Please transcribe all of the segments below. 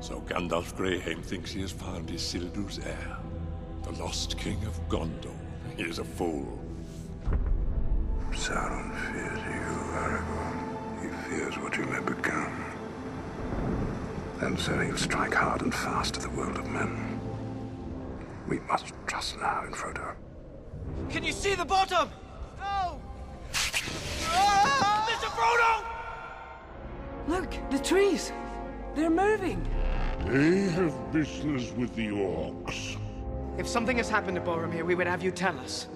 So Gandalf Greyheim thinks he has found Isildur's heir, the lost king of Gondor. He is a fool. Sauron fears you, Aragorn. He fears what you may become. And so he'll strike hard and fast at the world of men. We must trust now in Frodo. Can you see the bottom? No! Mr. Frodo! Look, the trees! They're moving! They have business with the orcs. If something has happened to Boromir, we would have you tell us.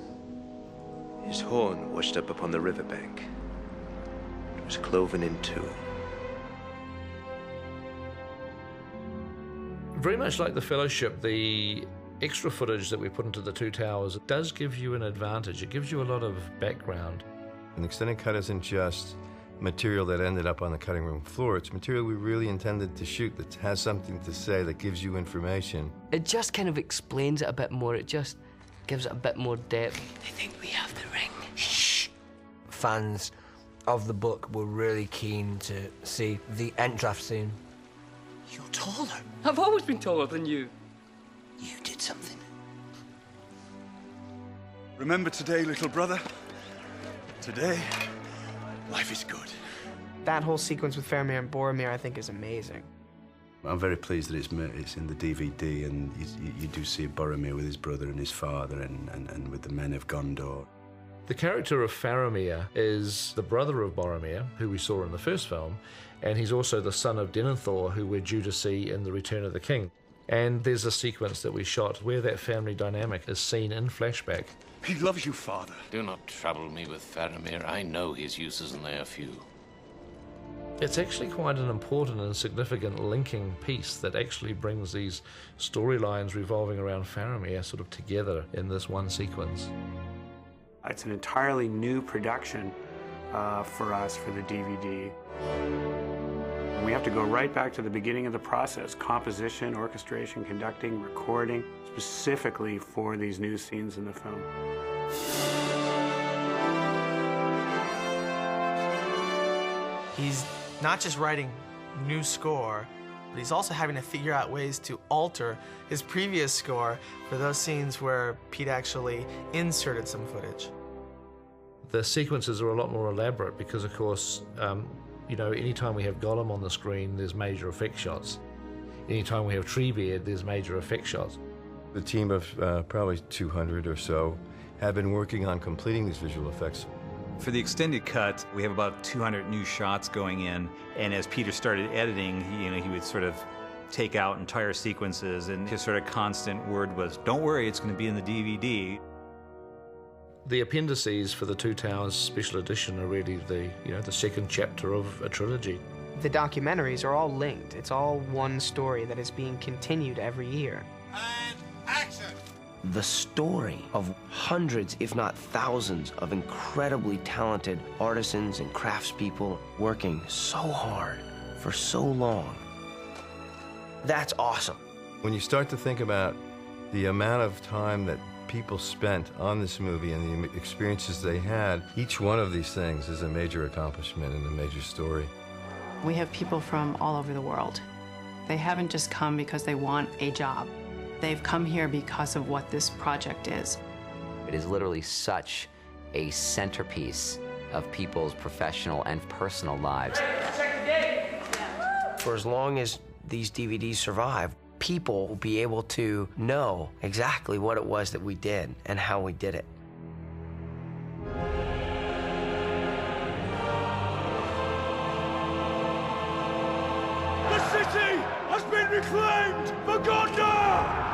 His horn washed up upon the riverbank. It was cloven in two. Very much like the Fellowship, the extra footage that we put into the Two Towers does give you an advantage. It gives you a lot of background. An extended cut isn't just material that ended up on the cutting room floor. It's material we really intended to shoot that has something to say, that gives you information. It just kind of explains it a bit more. It just gives it a bit more depth. They think we have the ring. Shh! Fans of the book were really keen to see the Entdrath scene. You're taller. I've always been taller than you. You did something. Remember today, little brother? Today, life is good. That whole sequence with Faramir and Boromir, I think, is amazing. I'm very pleased that it's in the DVD, and you do see Boromir with his brother and his father, and with the men of Gondor. The character of Faramir is the brother of Boromir, who we saw in the first film, and he's also the son of Denethor, who we're due to see in The Return of the King. And there's a sequence that we shot where that family dynamic is seen in flashback. He loves you, father. Do not trouble me with Faramir. I know his uses, and they are few. It's actually quite an important and significant linking piece that actually brings these storylines revolving around Faramir sort of together in this one sequence. It's an entirely new production for us for the DVD. We have to go right back to the beginning of the process: composition, orchestration, conducting, recording, specifically for these new scenes in the film. He's not just writing new score, but he's also having to figure out ways to alter his previous score for those scenes where Pete actually inserted some footage. The sequences are a lot more elaborate because, of course, you know, anytime we have Gollum on the screen, there's major effect shots. Anytime we have Treebeard, there's major effect shots. The team of probably 200 or so have been working on completing these visual effects. For the extended cut, we have about 200 new shots going in, and as Peter started editing, he would sort of take out entire sequences, and his sort of constant word was, "Don't worry, it's going to be in the DVD." The appendices for the Two Towers Special Edition are really the second chapter of a trilogy. The documentaries are all linked. It's all one story that is being continued every year. And action! The story of hundreds, if not thousands, of incredibly talented artisans and craftspeople working so hard for so long. That's awesome. When you start to think about the amount of time that people spent on this movie and the experiences they had, each one of these things is a major accomplishment and a major story. We have people from all over the world. They haven't just come because they want a job. They've come here because of what this project is. It is literally such a centerpiece of people's professional and personal lives. For as long as these DVDs survive, people will be able to know exactly what it was that we did and how we did it. The city has been reclaimed for Gondor!